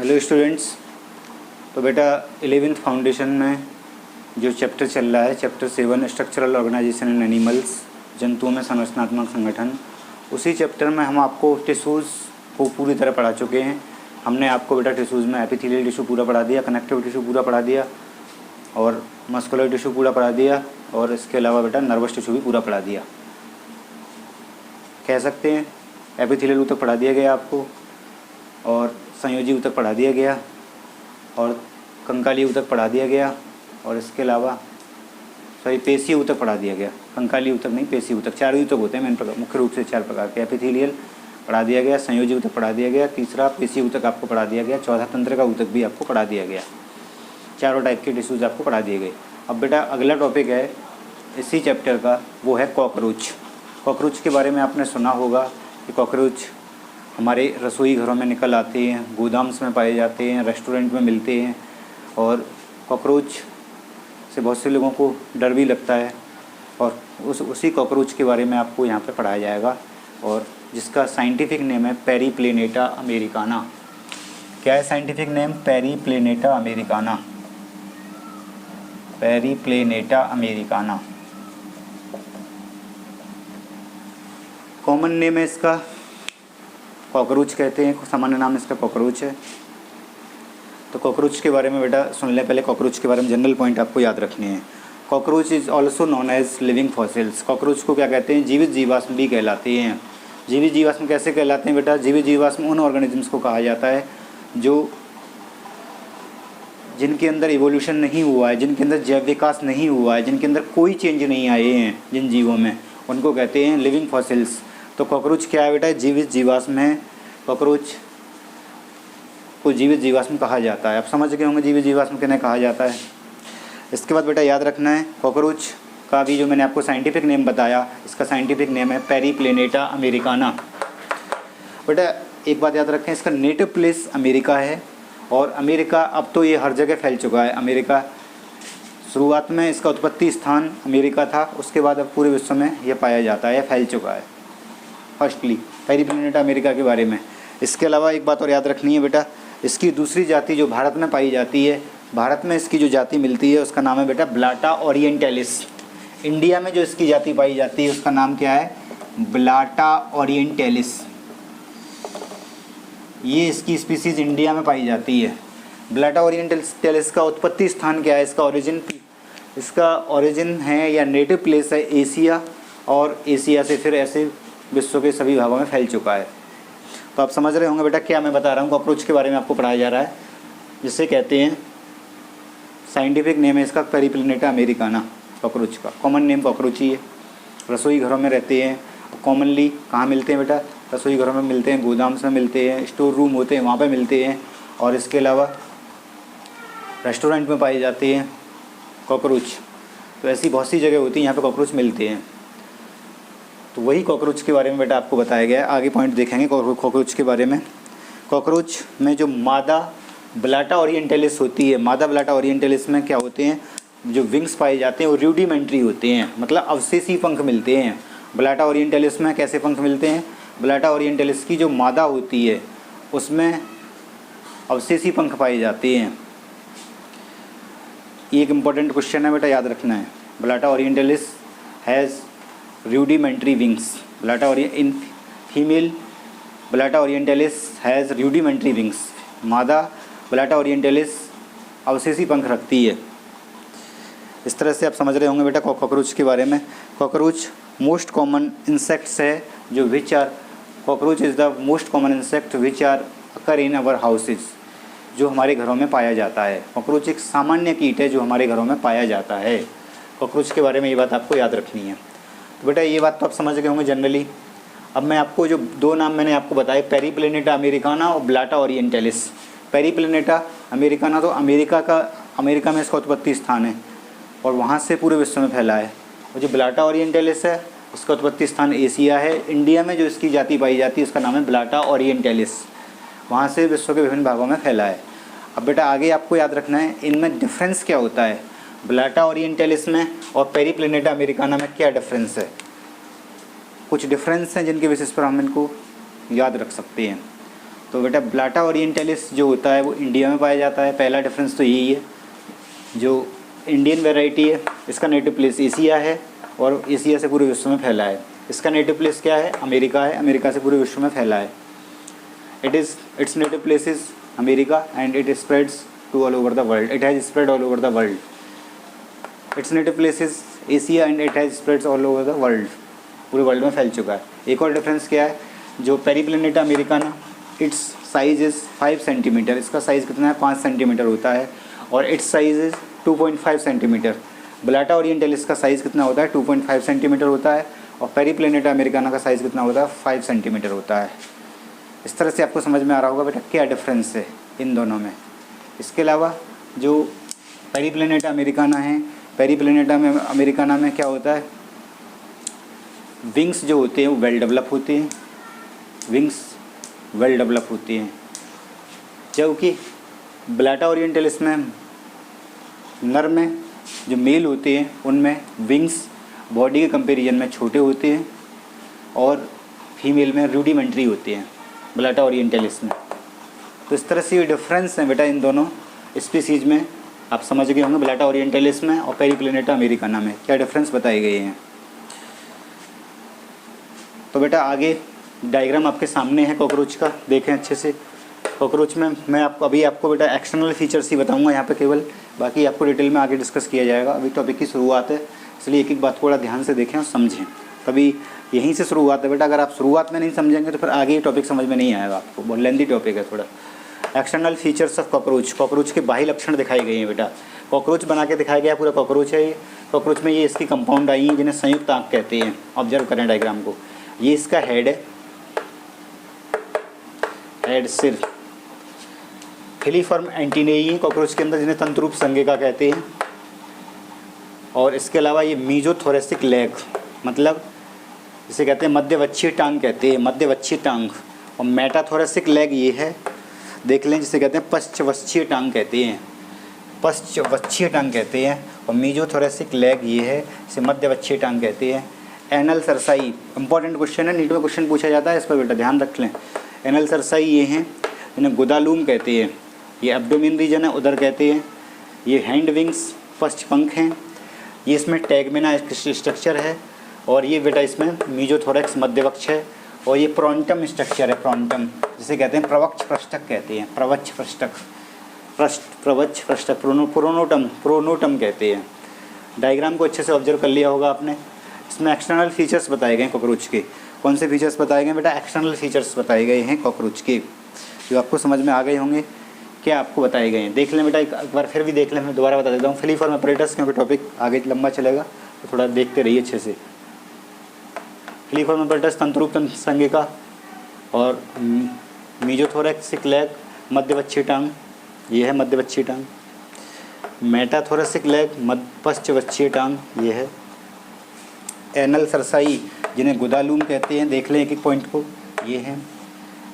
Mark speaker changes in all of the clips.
Speaker 1: Hello students. तो बेटा 11th foundation में जो चैप्टर चल रहा है, चैप्टर 7 स्ट्रक्चरल ऑर्गेनाइजेशन इन एनिमल्स, जंतुओं में संरचनात्मक संगठन, उसी चैप्टर में हम आपको टिश्यूज़ को पूरी तरह पढ़ा चुके हैं। हमने आपको बेटा टिश्यूज़ में एपिथेलियल टिश्यू पूरा पढ़ा दिया, कनेक्टिव टिश्यू पूरा पढ़ा दिया और मस्कुलर टिश्यू पूरा पढ़ा दिया और इसके अलावा बेटा नर्वस टिश्यू भी पूरा पढ़ा दिया। कह सकते हैं एपिथेलियल तक पढ़ा दिया गया आपको और संयोजी तक पढ़ा दिया गया और कंकाली तक पढ़ा दिया गया और इसके अलावा पेशी तक पढ़ा दिया गया। कंकाली तक नहीं, पेशी तक, 4 ऊतक होते हैं मुख्य रूप से 4 प्रकार के। एपिथेलियल पढ़ा दिया गया, संयोजी ऊतक पढ़ा दिया गया, तीसरा पेशी ऊतक आपको पढ़ा दिया गया, चौथा तंत्र का ऊतक भी आपको पढ़ा दिया गया। चारों टाइप के टिश्यूज़ आपको पढ़ा दिए गए। अब बेटा अगला टॉपिक है इसी चैप्टर का, वो है कॉकरोच। कॉकरोच के बारे में आपने सुना होगा कि कॉकरोच हमारे रसोई घरों में निकल आते हैं, गोदाम्स में पाए जाते हैं, रेस्टोरेंट में मिलते हैं और कॉकरोच से बहुत से लोगों को डर भी लगता है और उसी कॉकरोच के बारे में आपको यहाँ पे पढ़ाया जाएगा और जिसका साइंटिफिक नेम है पेरिप्लेनेटा अमेरिकाना। क्या है scientific name? Periplaneta americana. Periplaneta americana common name है इसका, कॉकरोच कहते हैं, सामान्य नाम इसका कॉकरोच है। तो कॉकरोच के बारे में बेटा सुन लें पहले। कॉकरोच के बारे में जनरल पॉइंट आपको याद रखने हैं। Cockroach is also known as living fossils. Cockroach को क्या कहते हैं? जीवित जीवाश्म भी कहलाते हैं। जीवित जीवाश्म कैसे कहलाते हैं बेटा? जीवित जीवाश्म उन ऑर्गेनिजम्स को कहा जाता है जिनके अंदर इवोल्यूशन नहीं हुआ है, जिनके अंदर जैव विकास नहीं हुआ है, जिनके अंदर कोई चेंज नहीं आए हैं, जिन जीवों में, उनको कहते हैं लिविंग फॉसिल्स। तो कॉकरोच क्या है बेटा? जीवित जीवाश्म है। कॉकरोच को जीवित जीवाश्म कहा जाता है। आप समझ गए होंगे जीवित जीवाश्म किन्हें कहा जाता है। इसके बाद बेटा याद रखना है कॉकरोच का भी जो मैंने आपको साइंटिफिक नेम बताया, इसका साइंटिफिक नेम है पेरिप्लेनेटा अमेरिकाना। बेटा एक बात याद रखें, इसका नेटिव प्लेस अमेरिका है और अमेरिका अब तो ये हर जगह फैल चुका है। अमेरिका शुरुआत में इसका उत्पत्ति स्थान अमेरिका था, उसके बाद अब पूरे विश्व में यह पाया जाता है, फैल चुका है। फर्स्टली पेरिप्लेनेटा अमेरिका के बारे में। इसके अलावा एक बात और याद रखनी है बेटा, इसकी दूसरी जाति जो भारत में पाई जाती है, भारत में इसकी जो जाति मिलती है उसका नाम है बेटा ब्लाटा ओरिएंटलिस। इंडिया में जो इसकी जाति पाई जाती है उसका नाम क्या है? Blatta Orientalis. ये इसकी स्पीसीज इंडिया में पाई जाती है। ब्लाटा ओरिएंटलिस का उत्पत्ति स्थान क्या है? इसका ओरिजिन है या नेटिव प्लेस है एशिया और एशिया से फिर ऐसे विश्व के सभी भागों में फैल चुका है। तो आप समझ रहे होंगे बेटा क्या मैं बता रहा हूँ। कॉकरोच के बारे में आपको पढ़ाया जा रहा है, जिसे कहते हैं, साइंटिफिक नेम है इसका पेरिप्लेनेटा अमेरिकाना। कॉकरोच का कॉमन नेम कॉकरोच ही है। रसोई घरों में रहते हैं। कॉमनली कहाँ मिलते हैं बेटा? रसोई घरों में मिलते हैं, गोदाम्स में मिलते हैं, स्टोर रूम होते हैं वहाँ पर मिलते हैं और इसके अलावा रेस्टोरेंट में पाए जाते हैं कॉकरोच। तो ऐसी बहुत सी जगह होती हैं यहाँ पर कॉकरोच मिलते हैं। तो वही कॉकरोच के बारे में बेटा आपको बताया गया है। आगे पॉइंट देखेंगे कॉकरोच के बारे में। कॉकरोच में जो मादा ब्लाटा ओरिएंटलिस होती है, मादा ब्लाटा ओरिएंटलिस में क्या होते हैं? जो विंग्स पाए जाते हैं वो रूडिमेंट्री होते हैं, मतलब अवशेषी पंख मिलते हैं। ब्लाटा ओरिएंटलिस में कैसे पंख मिलते हैं? ब्लाटा ओरिएंटलिस की जो मादा होती है उसमें अवशेषी पंख पाए जाते हैं। ये एक इम्पॉर्टेंट क्वेश्चन है बेटा, याद रखना है। Blatta Orientalis has rudimentary wings. in female Blata orientalis has rudimentary wings. मादा Blata orientalis अवशेषी पंख रखती है। इस तरह से आप समझ रहे होंगे बेटा कॉकरोच के बारे में। कॉकरोच मोस्ट कॉमन इंसेक्ट्स है जो which are, cockroach is the most common insect which are occur in our houses, जो हमारे घरों में पाया जाता है। कॉकरोच एक सामान्य कीट है जो हमारे घरों में पाया जाता है। कॉकरोच के बारे में ये बात आपको याद रखनी है। तो बेटा ये बात तो आप समझ गए होंगे जनरली। अब मैं आपको जो 2 नाम मैंने आपको बताए, पेरिप्लेनेटा अमेरिकाना और ब्लाटा ओरिएंटलिस। पेरिप्लेनेटा अमेरिकाना तो अमेरिका में इसका उत्पत्ति स्थान है और वहाँ से पूरे विश्व में फैला है। और जो ब्लाटा ओरिएंटलिस है उसका उत्पत्ति स्थान एशिया है। इंडिया में जो इसकी जाति पाई जाती है उसका नाम है ब्लाटा ओरिएंटलिस, वहाँ से विश्व के विभिन्न भागों में फैला है। अब बेटा आगे आपको याद रखना है इनमें डिफरेंस क्या होता है, ब्लाटा ओरिएंटलिस में और पेरिप्लेनेटा अमेरिकाना में क्या डिफरेंस है। कुछ डिफरेंस हैं जिनके बेसिस पर हम इनको याद रख सकते हैं। तो बेटा ब्लाटा ओरिएंटलिस जो होता है वो इंडिया में पाया जाता है, पहला डिफरेंस तो यही है। जो इंडियन वैरायटी है इसका नेटिव प्लेस एशिया है और एशिया से पूरे विश्व में फैला है। इसका नेटिव प्लेस क्या है? अमेरिका है, अमेरिका से पूरे विश्व में फैला है। Its native place is America and it spreads to all over the world. It has spread all over the world. Its native place is Asia and it has spreads all over the world. पूरे world में फैल चुका है। एक और difference क्या है? जो Periplaneta Americana, it's size is 5 centimetre. इसका साइज़ कितना है? 5 सेंटीमीटर होता है और it's size is 2.5 centimetre. Blatta Orientalis का साइज़ कितना होता है? 2.5 सेंटीमीटर होता है और पेरीप्लेनेटा अमेरिकाना का साइज़ कितना होता है? 5 सेंटीमीटर होता है। इस तरह से आपको समझ में आ रहा होगा बेटा क्या डिफरेंस है इन दोनों में। इसके अलावा जो पेरीप्लेनेटा अमेरिकाना है, पेरीप्लेनेटा में अमेरिकाना में क्या होता है? विंग्स जो होते हैं वो वेल डेवलप होते हैं, विंग्स वेल डेवलप होती हैं। जबकि ब्लाटा ओरिएंटलिस में नर में जो मेल होते हैं उनमें विंग्स बॉडी के कंपैरिजन में छोटे होते हैं और फीमेल में रूडिमेंट्री होते हैं ब्लाटा ओरिएंटलिस में। तो इस तरह से ये डिफरेंस है बेटा इन दोनों स्पीसीज में। आप समझ गए होंगे ब्लाटा ओरिएंटलिस में और पेरीप्लेनेटा अमेरिकाना में क्या डिफरेंस बताए गए हैं। तो बेटा आगे डायग्राम आपके सामने है कॉकरोच का, देखें अच्छे से। कॉकरोच में मैं आपको बेटा एक्सटर्नल फीचर्स ही बताऊंगा यहाँ पे केवल, बाकी आपको डिटेल में आगे डिस्कस किया जाएगा। अभी टॉपिक की शुरुआत है इसलिए एक एक बात को बड़ा ध्यान से देखें और समझें। तभी यहीं से शुरुआत है बेटा। अगर आप शुरुआत में नहीं समझेंगे तो फिर आगे ये टॉपिक समझ में नहीं आएगा आपको। बहुत लेंदी टॉपिक है थोड़ा। External features of cockroach, cockroach के बाह्य लक्षण दिखाए गए हैं बेटा। कॉकरोच बना के दिखाया गया पूरा कॉकरोच है ये। कॉकरोच में ये इसकी कंपाउंड आई हैं जिन्हें संयुक्त आँख कहते हैं। ऑब्जर्व करें डायग्राम को। ये इसका हेड है, हेड सिर। फिलीफॉर्म एंटीनेई है कॉकरोच के अंदर जिन्हें तंतुरूप संगिका कहते हैं। और इसके अलावा ये मीजोथोरेसिक लेग, मतलब जिसे कहते हैं मध्यवक्षीय टांग कहते हैं, मध्यवक्षीय टांग। और मेटाथोरेसिक लेग ये है, देख लें, जिसे कहते हैं पश्चवक्षीय टांग कहते हैं, पश्चवक्षीय टांग कहते हैं। और मीजोथोरेसिक लेग ये है, इसे मध्यवक्षीय टांग कहते हैं। एनल सरसाई इंपॉर्टेंट क्वेश्चन है, नीट में क्वेश्चन पूछा जाता है, इस पर बेटा ध्यान रख लें। एनल सरसाई ये हैं जिन्हें गुदालूम कहते हैं। ये एब्डोमेन रीजन है, उधर कहते हैं। ये हैंड विंग्स फर्स्ट पंख हैं। ये इसमें टैगमेना स्ट्रक्चर है और ये बेटा इसमें मीजोथोरैक्स मध्यवक्ष है। और ये प्रोन्टम स्ट्रक्चर है, प्रोन्टम जिसे कहते हैं प्रवक्ष पृष्ठक कहते हैं, प्रवक्ष पृष्ठक, प्रवक्ष पृष्ठक, प्रोनोटम कहते हैं। डायग्राम को अच्छे से ऑब्जर्व कर लिया होगा आपने। इसमें एक्सटर्नल फीचर्स बताए गए हैं कॉकरोच के। कौन से फीचर्स बताए गए बेटा? एक्सटर्नल फीचर्स बताए गए हैं कॉकरोच के, जो आपको समझ में आ गए होंगे। क्या आपको बताए गए हैं देख लें बेटा, एक बार फिर भी देख लें, मैं दोबारा बता देता हूँ। फिलीफॉर्म अपरेटस, क्योंकि टॉपिक आगे लंबा चलेगा तो थोड़ा देखते रहिए अच्छे से। फिलीफॉर्म अपरेटस तंतुरूप संगिका और मीजोथोरैक्सिक लेग, मध्यवक्षीय टांग, ये है मध्यवक्षीय टांग। मेटाथोरेसिक लेग, पश्चवक्षीय टांग, ये है। एनल सरसाई जिन्हें गुदालूम कहते हैं, देख लें एक एक पॉइंट को, ये है।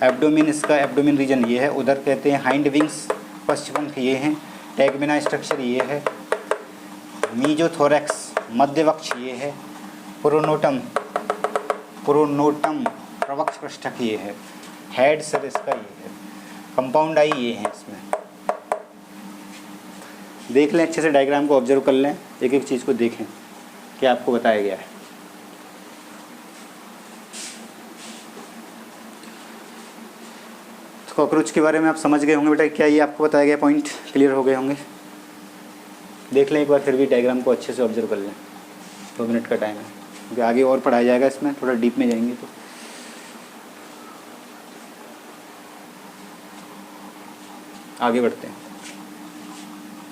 Speaker 1: एब्डोमिन, इसका एब्डोमिन रीजन ये है, उधर कहते हैं। हाइंड विंग्स पश्चपंख ये हैं। टैगमेना स्ट्रक्चर ये है। मीजोथोरैक्स मध्यवक्ष ये है। प्रोनोटम प्रवक्ष पृष्ठक ये है। हेड सर इसका ये है। कंपाउंड आई ये है। इसमें देख लें अच्छे से, डायग्राम को ऑब्जर्व कर लें, एक एक चीज़ को देखें क्या आपको बताया गया है। कॉकरोच के बारे में आप समझ गए होंगे बेटा। क्या ये आपको बताया गया पॉइंट क्लियर हो गए होंगे? देख लें एक बार फिर भी डायग्राम को अच्छे से ऑब्जर्व कर लें। 2 मिनट का टाइम है क्योंकि आगे और पढ़ाया जाएगा, इसमें थोड़ा डीप में जाएंगे तो। आगे बढ़ते हैं,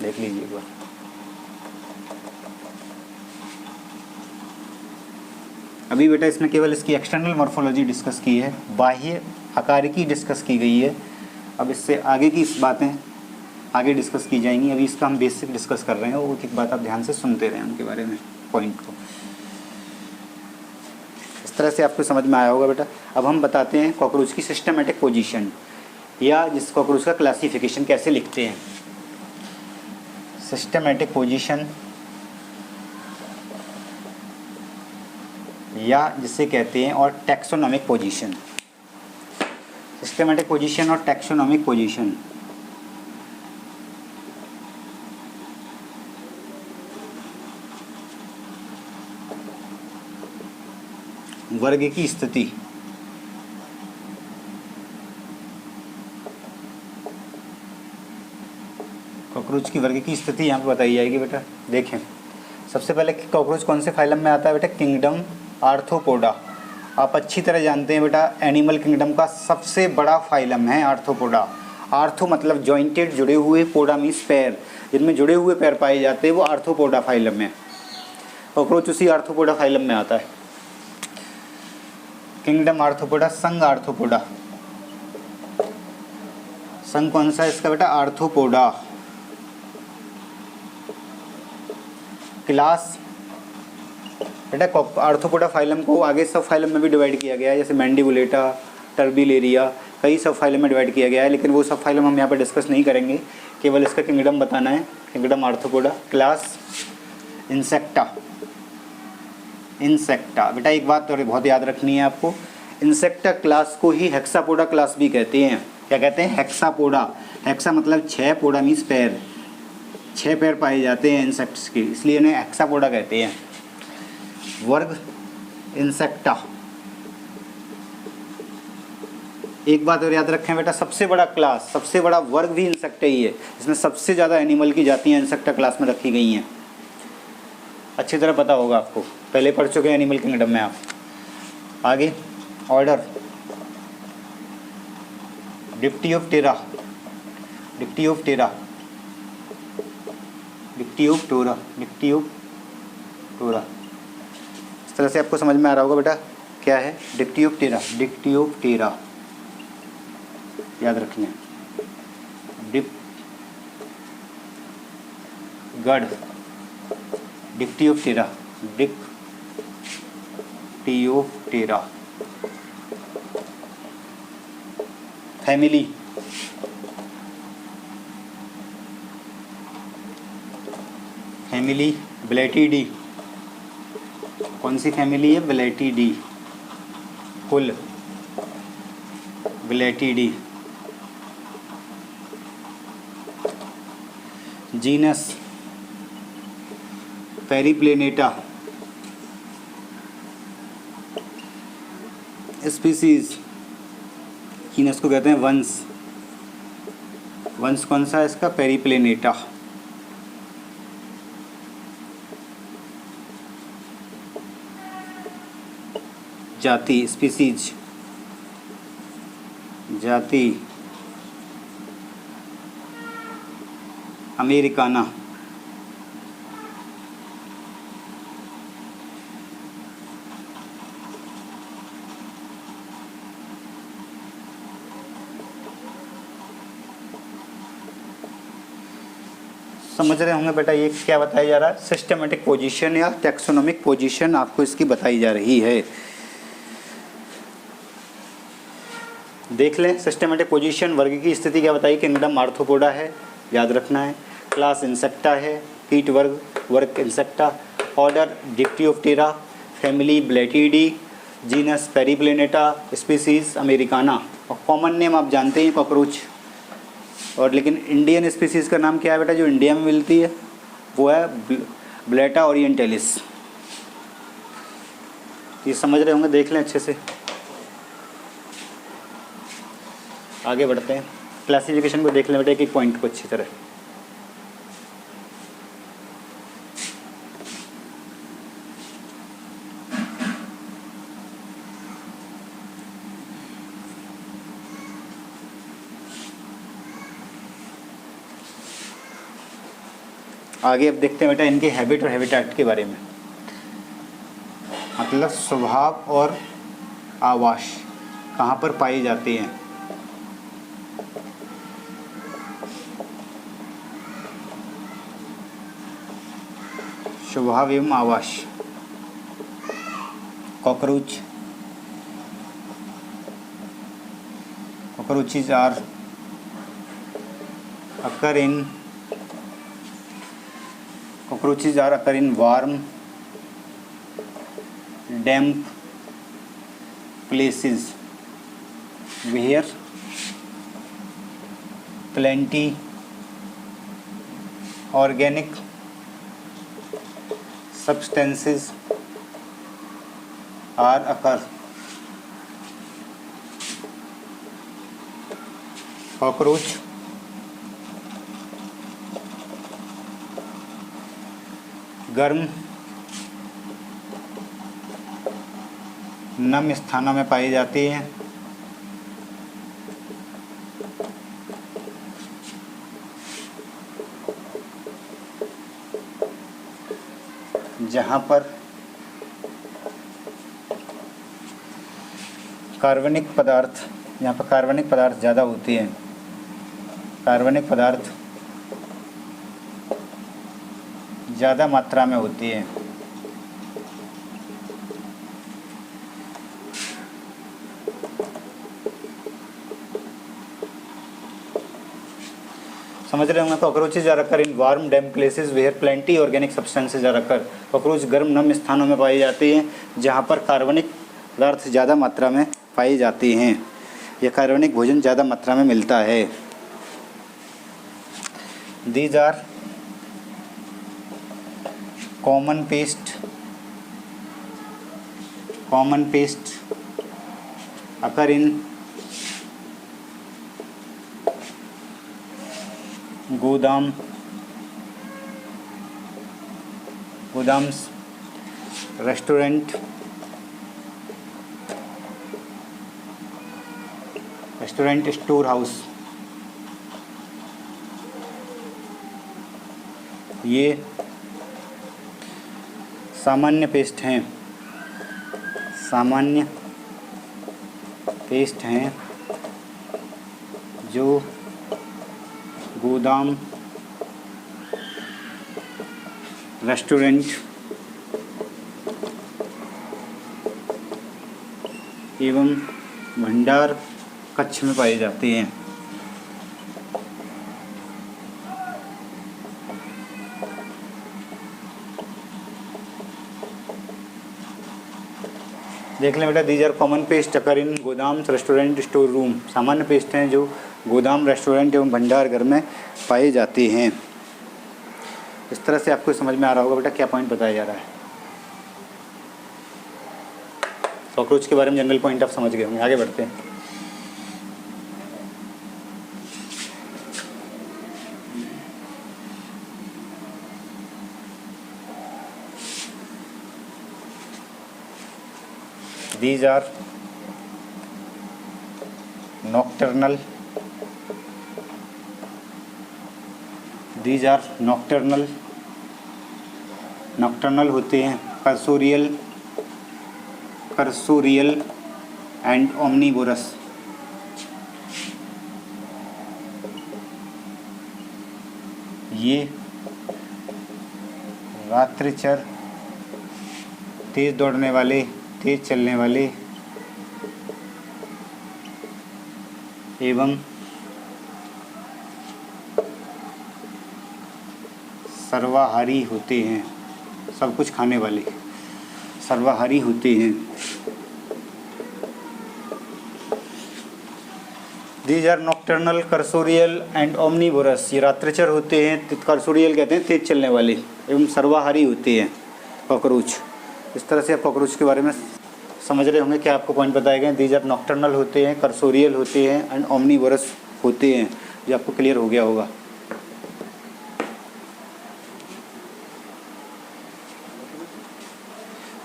Speaker 1: देख लीजिए एक बार। अभी बेटा इसमें केवल इसकी एक्सटर्नल मॉर्फोलॉजी डिस्कस की है, बाह्य आकारिकी डिस्कस की गई है। अब इससे आगे की इस बातें आगे डिस्कस की जाएंगी। अभी इसका हम बेसिक डिस्कस कर रहे हैं, वो एक बात आप ध्यान से सुनते रहें उनके बारे में, पॉइंट को। इस तरह से आपको समझ में आया होगा बेटा। अब हम बताते हैं कॉकरोच की सिस्टमेटिक पोजीशन, या जिस कॉकरोच का क्लासिफिकेशन कैसे लिखते हैं। सिस्टमेटिक पोजीशन, या जिसे कहते हैं, और टैक्सोनॉमिक पोजीशन। सिस्टेमेटिक पोजीशन और टैक्सोनॉमिक पोजीशन। वर्ग की स्थिति। कॉकरोच की वर्ग की स्थिति यहाँ पे बताई जाएगी बेटा। देखें, सबसे पहले कॉकरोच कौन से फाइलम में आता है बेटा? Kingdom arthropoda. आप अच्छी तरह जानते हैं बेटा, एनिमल किंगडम का सबसे बड़ा फाइलम है आर्थ्रोपोडा। आर्थो मतलब जॉइंटेड, जुड़े हुए, पोडा मीन्स पैर, जिनमें जुड़े हुए पैर पाए जाते हैं वो आर्थ्रोपोडा फाइलम है। कॉकरोच उसी आर्थ्रोपोडा फाइलम में आता है। किंगडम आर्थ्रोपोडा, संघ आर्थ्रोपोडा। संघ कौन सा है इसका बेटा? आर्थ्रोपोडा। क्लास बेटा, आर्थ्रोपोडा फाइलम को आगे सब फाइलम में भी डिवाइड किया गया है, जैसे मैंडिबुलेटा, टर्बिलेरिया, कई सब फाइलम में डिवाइड किया गया है, लेकिन वो सब फाइलम हम यहाँ पर डिस्कस नहीं करेंगे, केवल इसका किंगडम बताना है। Kingdom arthropoda. Class insecta. Insecta बेटा एक बात तो बहुत याद रखनी है आपको, इंसेक्टा क्लास को ही हेक्सापोडा क्लास भी कहते हैं। क्या कहते हैं? हेक्सापोडा। हेक्सा मतलब 6, पोडा मीन्स पैर, 6 पैर पाए जाते हैं इंसेक्ट्स के, इसलिए इन्हें हेक्सापोडा कहते हैं। वर्ग इंसेक्टा। एक बात और याद रखें बेटा, सबसे बड़ा क्लास, सबसे बड़ा वर्ग भी इंसेक्टा ही है। इसमें सबसे ज़्यादा एनिमल की जातियाँ इंसेक्टा क्लास में रखी गई हैं। अच्छी तरह पता होगा आपको, पहले पढ़ चुके हैं एनिमल किंगडम में आप। आगे ऑर्डर डिप्टियोप्टेरा। डिप्टियोप्टेरा, डिप्टियोप्टोरा, डिप्टियोप्टोरा। इस तरह से आपको समझ में आ रहा होगा बेटा क्या है डिप्टियोप्टेरा। डिप्टियोप्टेरा याद रखना। डिप गढ़, डिप्टियोप्टेरा, डिप्टियोप्टेरा। Family family ब्लैटिडी। कौन सी फैमिली है? ब्लैटिडी। कुल ब्लैटिडी। Genus Periplaneta. स्पीसीज, जीनस को कहते हैं वंश। वंश कौन सा है इसका? पेरिप्लेनेटा। जाति स्पीसीज, जाति अमेरिकाना। समझ रहे होंगे बेटा ये क्या बताया जा रहा है? सिस्टेमेटिक पोजीशन या टैक्सोनॉमिक पोजीशन आपको इसकी बताई जा रही है। देख लें, सिस्टेमेटिक पोजीशन, वर्ग की स्थिति क्या बताई? किंगडम आर्थ्रोपोडा है, याद रखना है। क्लास इंसेक्टा है, कीट वर्ग, वर्ग Insecta. Order Dictyoptera, family Blattidae, genus Periplaneta, species americana. और कॉमन नेम आप जानते हैं कॉकरोच। और लेकिन इंडियन स्पीसीज़ का नाम क्या है बेटा जो इंडिया में मिलती है? वो है ब्लेटा ओरिएंटलिस। ये समझ रहे होंगे, देख लें अच्छे से। आगे बढ़ते हैं, क्लासिफिकेशन को देख लें बेटा एक एक पॉइंट को अच्छी तरह। आगे अब देखते हैं बेटा इनके हैबिट और हैबिटेट के बारे में, मतलब स्वभाव और आवास कहाँ पर पाए जाते हैं। स्वभाव एवं आवास। Cockroach, cockroaches are occur in warm, damp places where plenty organic substances are occur. Cockroach गर्म नम स्थानों में पाई जाती हैं। जहाँ पर कार्बनिक पदार्थ ज़्यादा होती हैं। कार्बनिक पदार्थ ज़्यादा मात्रा में होती है। समझ रहे होंगे। Cockroaches are occur in warm damp places where plenty organic substances are occur. Cockroach गर्म नम स्थानों में पाई जाती हैं जहाँ पर कार्बनिक पदार्थ ज़्यादा मात्रा में पाई जाती हैं या कार्बनिक भोजन ज़्यादा मात्रा में मिलता है। These are common pest occur in गोदाम्स, रेस्टोरेंट, स्टोर हाउस। ये सामान्य पेस्ट हैं जो गोदाम, रेस्टोरेंट एवं भंडार कक्ष में पाई जाती हैं। देख लें बेटा, दीज आर कॉमन पेस्ट अकर इन गोदाम, रेस्टोरेंट, स्टोर रूम। सामान्य पेस्ट हैं जो गोदाम, रेस्टोरेंट एवं भंडार घर में पाई जाती हैं। इस तरह से आपको समझ में आ रहा होगा बेटा क्या पॉइंट बताया जा रहा है। कॉकरोच के बारे में जनरल पॉइंट आप समझ गए होंगे। आगे बढ़ते हैं। These are nocturnal होते हैं। Cursorial and omnivorous. ये रात्रिचर, तेज दौड़ने वाले, तेज चलने वाले एवं सर्वाहारी होते हैं। सब कुछ खाने वाले सर्वाहारी होते हैं। These are nocturnal, cursorial and omnivorous. ये रात्रिचर होते हैं। कर्सोरियल कहते हैं तेज चलने वाले, एवं सर्वाहारी होते हैं कॉकरोच। इस तरह से आप कॉकरोच के बारे में समझ रहे होंगे। क्या आपको पॉइंट बताए गए। दीज आर नॉक्टर्नल होते हैं, कर्सोरियल होते हैं एंड ओमनीवोरस होते हैं। जो आपको क्लियर हो गया होगा।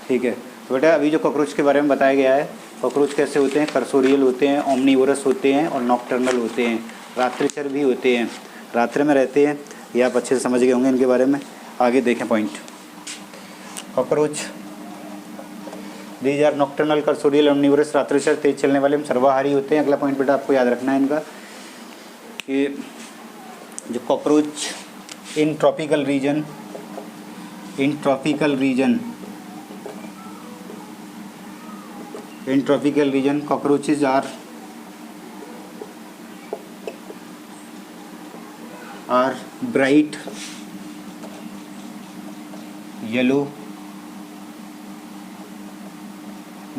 Speaker 1: ठीक है। तो बेटा अभी जो कॉकरोच के बारे में बताया गया है, कॉकरोच कैसे होते हैं, कर्सोरियल होते हैं, ओमनीवोरस होते हैं और नॉक्टर्नल होते हैं। रात्रिचर भी होते हैं, रात्रि में रहते हैं। ये आप अच्छे से समझ गए होंगे इनके बारे में। आगे देखें point. Cockroach these are nocturnal, cursorial, omnivorous, रात्रिचर, तेज चलने वाले, सर्वाहारी होते हैं। अगला पॉइंट बेटा आपको याद रखना है इनका कि जो cockroach in tropical reason cockroaches are bright yellow,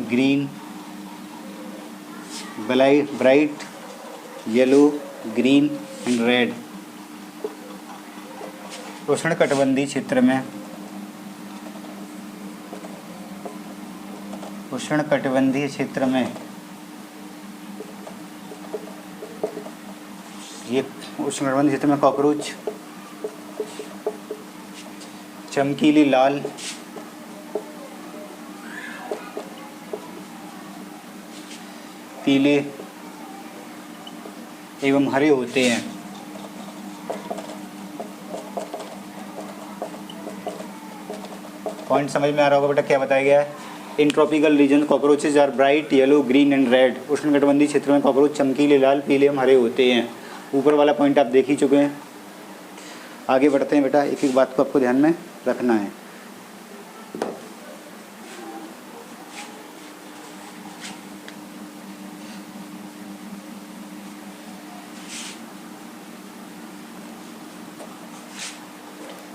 Speaker 1: green, bright yellow, green and red. उष्णकटिबंधीय क्षेत्र में उष्णकटिबंधीय क्षेत्र में ये उष्णकटिबंधीय क्षेत्र में कॉकरोच चमकीली लाल पीले एवं हरे होते हैं। पॉइंट समझ में आ रहा होगा बेटा क्या बताया गया है। In tropical region cockroaches are bright yellow green and red. उष्णकटिबंधीय क्षेत्र में कॉकरोच चमकीले लाल पीले एवं हरे होते हैं। ऊपर वाला पॉइंट आप देख ही चुके हैं। आगे बढ़ते हैं बेटा, एक एक बात को आपको ध्यान में रखना है।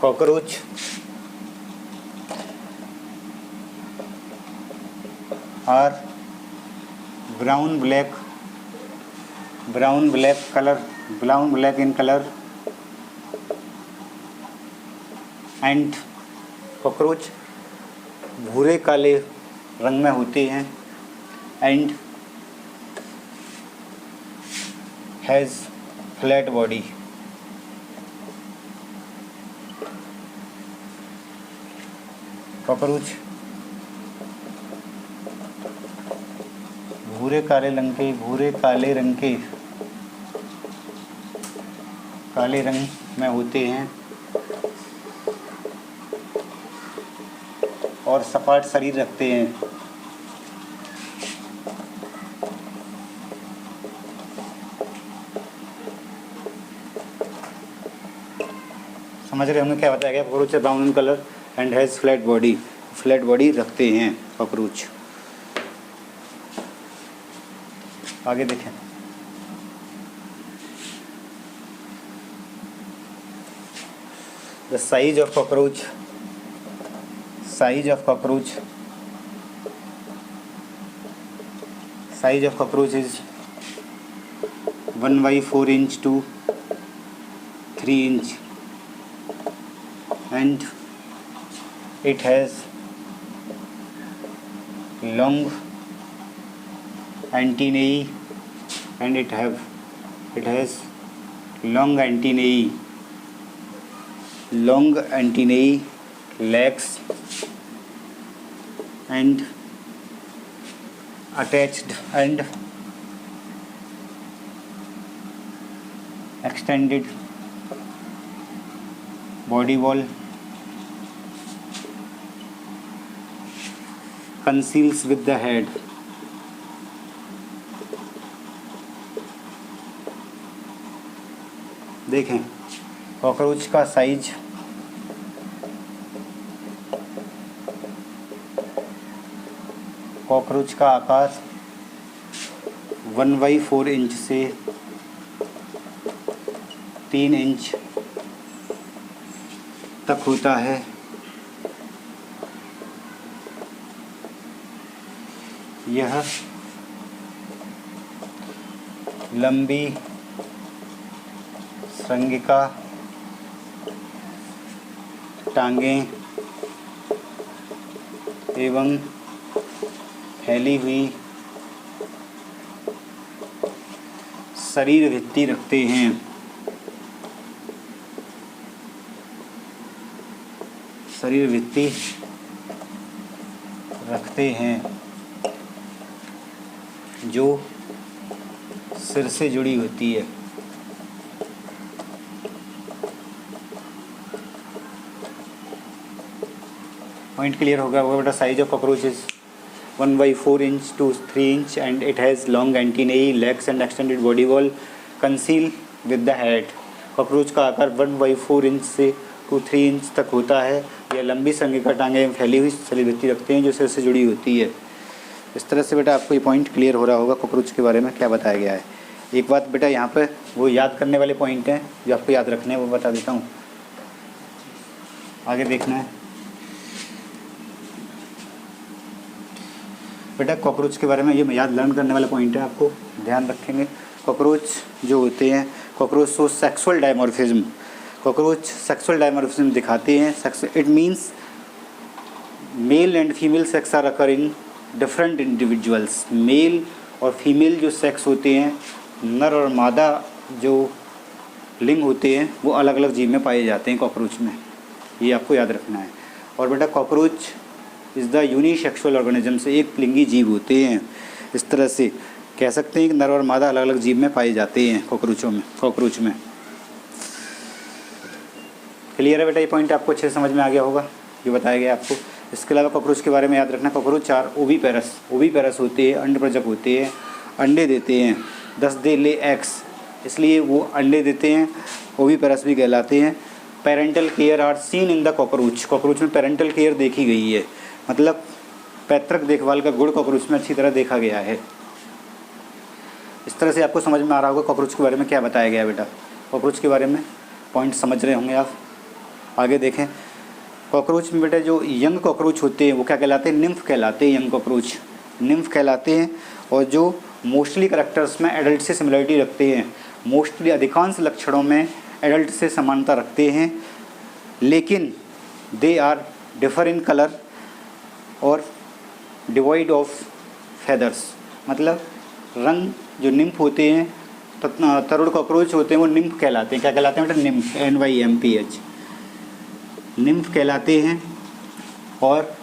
Speaker 1: Cockroach are brown black in color and cockroach भूरे काले रंग में होते हैं and has flat body. Cockroach भूरे काले रंग में होते हैं और सपाट शरीर रखते हैं। समझ रहे होंगे क्या बताया गया। Cockroach brown in colour and has flat body रखते हैं कॉकरोच। आगे देखें। The size of cockroach is 1/4 inch to 3 inch and it has long antennae and it has long antennae, legs and attached and extended body wall conceals with the head। देखें cockroach का size cockroach का आकार 1/4 inch से 3 inch तक होता है। यह लंबी श्रृंगिका टांगें एवं फैली हुई शरीर भित्ति रखते हैं। जो सिर से जुड़ी होती है। पॉइंट क्लियर होगा बेटा। Size of cockroach is 1/4 inch to 3 inch and it has long antennae, legs and extended body wall conceal with the head। Cockroach का आकार 1/4 इंच से 3 इंच तक होता है। यह लंबी श्रृंगिका टांगें फैली हुई शरीर भित्ति रखते हैं जो सिर से जुड़ी होती है। इस तरह से बेटा आपको ये पॉइंट क्लियर हो रहा होगा कॉकरोच के बारे में क्या बताया गया है। एक बात बेटा यहाँ पर वो याद करने वाले पॉइंट हैं जो आपको याद रखने हैं, वो बता देता हूँ। आगे देखना है बेटा कॉकरोच के बारे में, ये याद लर्न करने वाला पॉइंट है, आपको ध्यान रखेंगे। कॉकरोच जो होते हैं cockroach show sexual dimorphism, cockroach sexual dimorphism दिखाते हैं। It means male and female sex are occur in different individuals. Male और फीमेल जो सेक्स होते हैं, नर और मादा जो लिंग होते हैं, वो अलग अलग जीव में पाए जाते हैं कॉकरोच में, ये आपको याद रखना है। और बेटा cockroach is the unisexual organism, से एक लिंगी जीव होते हैं। इस तरह से कह सकते हैं कि नर और मादा अलग अलग जीव में पाए जाते हैं कॉकरोच में। क्लियर है बेटा, ये पॉइंट आपको अच्छे से समझ में आ गया होगा, ये बताया गया आपको। इसके अलावा कॉकरोच के बारे में याद रखना, कॉकरोच 4 ओवीपेरस होते हैं, अंडप्रजक होते हैं, अंडे देते हैं, 10 दे ले एग्स, इसलिए वो अंडे देते हैं, ओवीपेरस भी कहलाते हैं। Parental care are seen in the cockroach में पेरेंटल केयर देखी गई है, मतलब पैतृक देखभाल का गुण कॉकरोच में अच्छी तरह देखा गया है। इस तरह से आपको समझ में आ रहा होगा कॉकरोच के बारे में क्या बताया गया है बेटा। कॉकरोच के बारे में पॉइंट समझ रहे होंगे आप। आगे देखें, कॉकरोच में बेटा जो यंग कॉकरोच होते हैं वो क्या कहलाते हैं, निम्फ कहलाते हैं। यंग कॉकरोच निम्फ कहलाते हैं, और जो मोस्टली करैक्टर्स में एडल्ट से सिमिलरिटी रखते हैं, मोस्टली अधिकांश लक्षणों में एडल्ट से समानता रखते हैं, लेकिन they are differ in colour और डिवाइड ऑफ फेदर्स, मतलब रंग जो निम्फ होते हैं, तरुण कॉकरोच होते हैं, वो निम्फ कहलाते हैं। क्या कहलाते हैं बेटा, निम्फ, NYMPH, निम्फ कहलाते हैं, और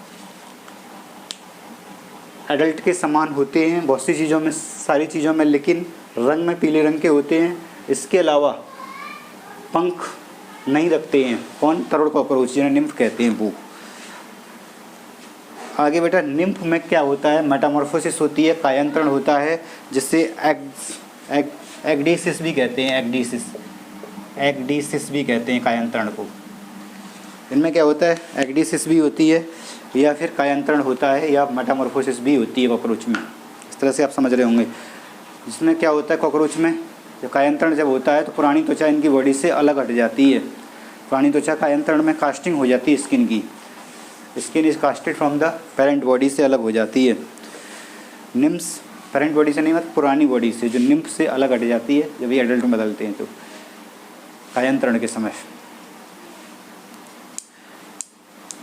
Speaker 1: एडल्ट के समान होते हैं बहुत सी चीज़ों में, सारी चीज़ों में, लेकिन रंग में पीले रंग के होते हैं। इसके अलावा पंख नहीं रखते हैं। कौन, तरुण कॉकरोच, जिन्हें निम्फ कहते हैं वो। आगे बेटा निम्फ में क्या होता है, मेटामॉर्फोसिस होती है, कायांतरण होता है, जिससे एगडीसिस भी कहते हैं, एगडीसिस भी कहते हैं कायांतरण को। इनमें क्या होता है, एगडीसिस भी होती है, या फिर कायांतरण होता है, या मेटामॉर्फोसिस भी होती है कॉकरोच में। इस तरह से आप समझ रहे होंगे। जिसमें क्या होता है कॉकरोच में, जब कायांतरण जब होता है तो पुरानी त्वचा इनकी बॉडी से अलग हट जाती है। पुरानी त्वचा कायांतरण में कास्टिंग हो जाती है स्किन की, skin is casted from the parent body से अलग हो जाती है। निम्स पेरेंट बॉडी से नहीं, मतलब पुरानी बॉडी से, जो निम्फ से अलग हट जाती है जब ये एडल्ट में बदलते हैं तो कायांतरण के समय।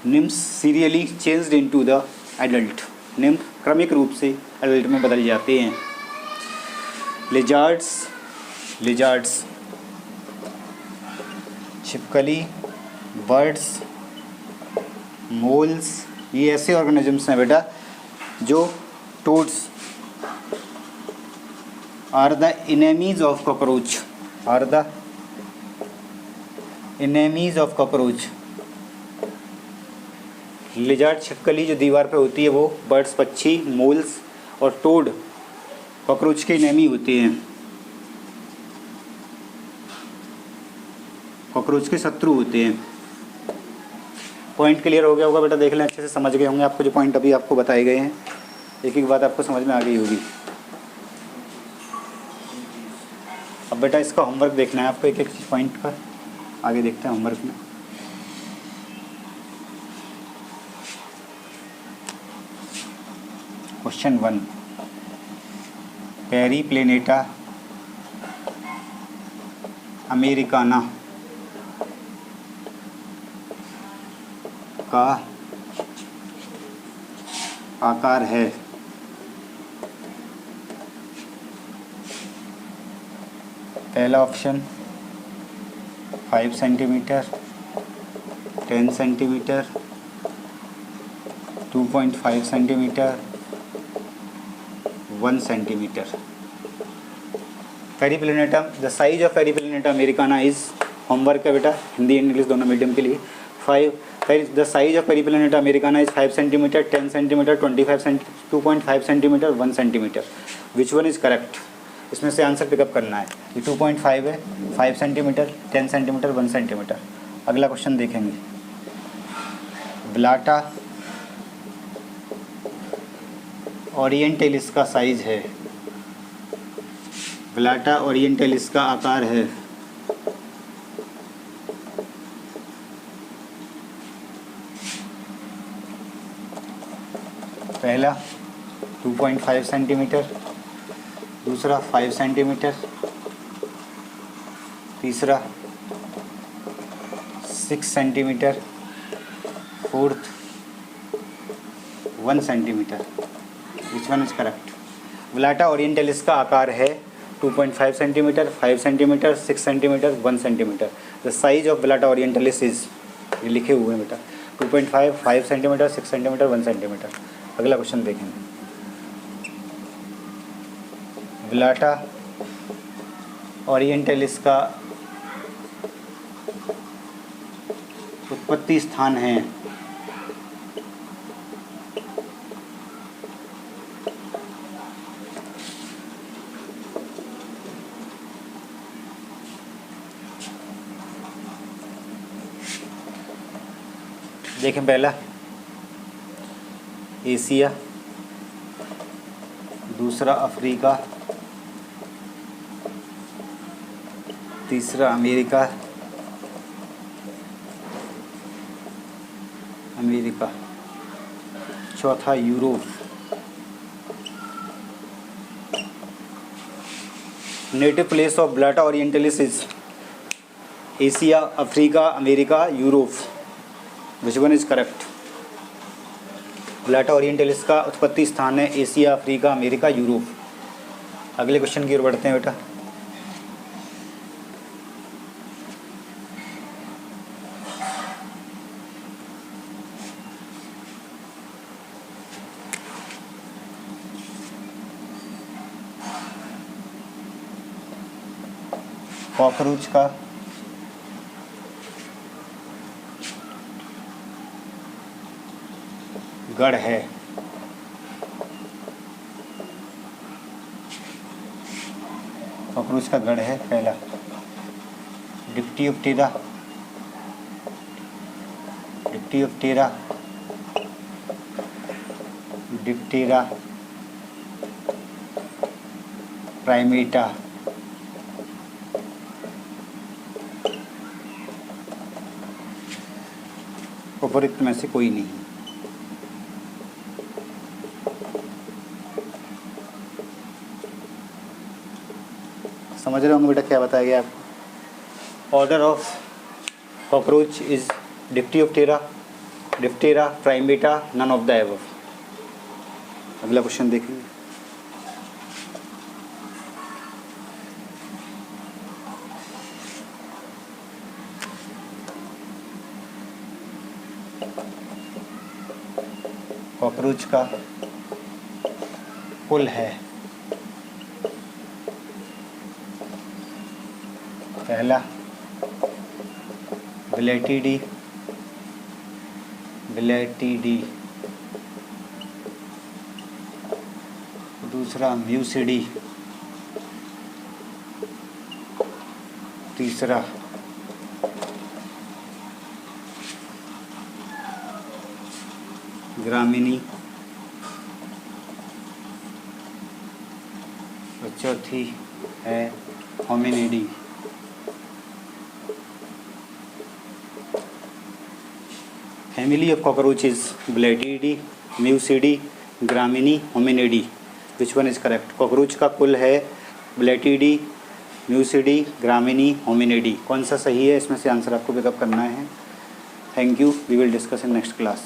Speaker 1: Nymphs serially changed into the adult, nymph क्रमिक रूप से एडल्ट में बदल जाते हैं। लिजार्ड्स, छिपकली, बर्ड्स, मोल्स, ये ऐसे ऑर्गेनिजम्स हैं बेटा जो toads are the enemies of cockroach, lizard छिपकली जो दीवार पे होती है वो, बर्ड्स पक्षी, मोल्स और टोड कॉकरोच के इनेमी होते हैं, कॉकरोच के शत्रु होते हैं। पॉइंट क्लियर हो गया होगा बेटा, देख लें, अच्छे से समझ गए होंगे आपको जो पॉइंट अभी आपको बताए गए हैं। एक एक बात आपको समझ में आ गई होगी। अब बेटा इसका होमवर्क देखना है आपको, एक एक पॉइंट का। आगे देखते हैं होमवर्क में। क्वेश्चन 1, पेरीप्लेनेटा अमेरिकाना का आकार है। पहला option 5 centimetre, 10 centimetre, 2.5 centimetre, 1 centimetre. Periplaneta, the size of Periplaneta Americana is, homework है बेटा, हिंदी इंग्लिश दोनों मीडियम के लिए। The size of Periplaneta Americana is 5 centimetre, 10 centimetre, 2.5 centimetre, 1 centimetre. Which one is correct? इसमें से आंसर पिकअप करना है। ये 2.5 है, 5 सेंटीमीटर, 10 सेंटीमीटर, 1 सेंटीमीटर। अगला क्वेश्चन देखेंगे। ब्लाटा ओरिएंटलिस का साइज है, ब्लाटा ओरिएंटलिस का आकार है। पहला 2.5 सेंटीमीटर, दूसरा 5 सेंटीमीटर, तीसरा 6 centimetre, fourth 1 centimetre. Which one is correct? Blatta orientalis का आकार है 2.5 centimetre, 5 centimetre, 6 centimetre, 1 centimetre. The size of Blatta orientalis is, ये लिखे हुए हैं बेटा, 2.5, 5 सेंटीमीटर, 6 सेंटीमीटर, 1 सेंटीमीटर। अगला क्वेश्चन देखेंगे। विलाटा ओरिएंटलिस का उत्पत्ति स्थान है देखें, पहला एशिया, दूसरा अफ्रीका, तीसरा अमेरिका, चौथा Europe. Native place of Blatta orientalis is Asia, Africa, America, Europe. Which one is correct? Blatta orientalis का उत्पत्ति स्थान है एशिया, अफ्रीका, अमेरिका, यूरोप। अगले क्वेश्चन की ओर बढ़ते हैं बेटा। कॉकरोच का गढ़ है। कॉकरोच का गढ़ है, पहला डिप्टियोप्टेरा, डिप्टेरा प्राइमेटा, उपरोक्त में से कोई नहीं। समझ रहे होंगे बेटा क्या बताया गया आपको? Order of cockroach is Dictyoptera, Primata, none of the above. अगला क्वेश्चन देखेंगे। कॉकरोच का कुल है, पहला ब्लेटिडी, दूसरा म्यूसिडी, तीसरा ग्रामिनी, और चौथी है Hominidae. Family of cockroaches Blattidae, Muscidae, Gramineae, Hominidae. Which one is correct? Cockroach का कुल है ब्लेटिडी, म्यूसिडी, ग्रामिनी, होमिनिडी। कौन सा सही है? इसमें से आंसर आपको पिकअप करना है। Thank you. We will discuss in next class.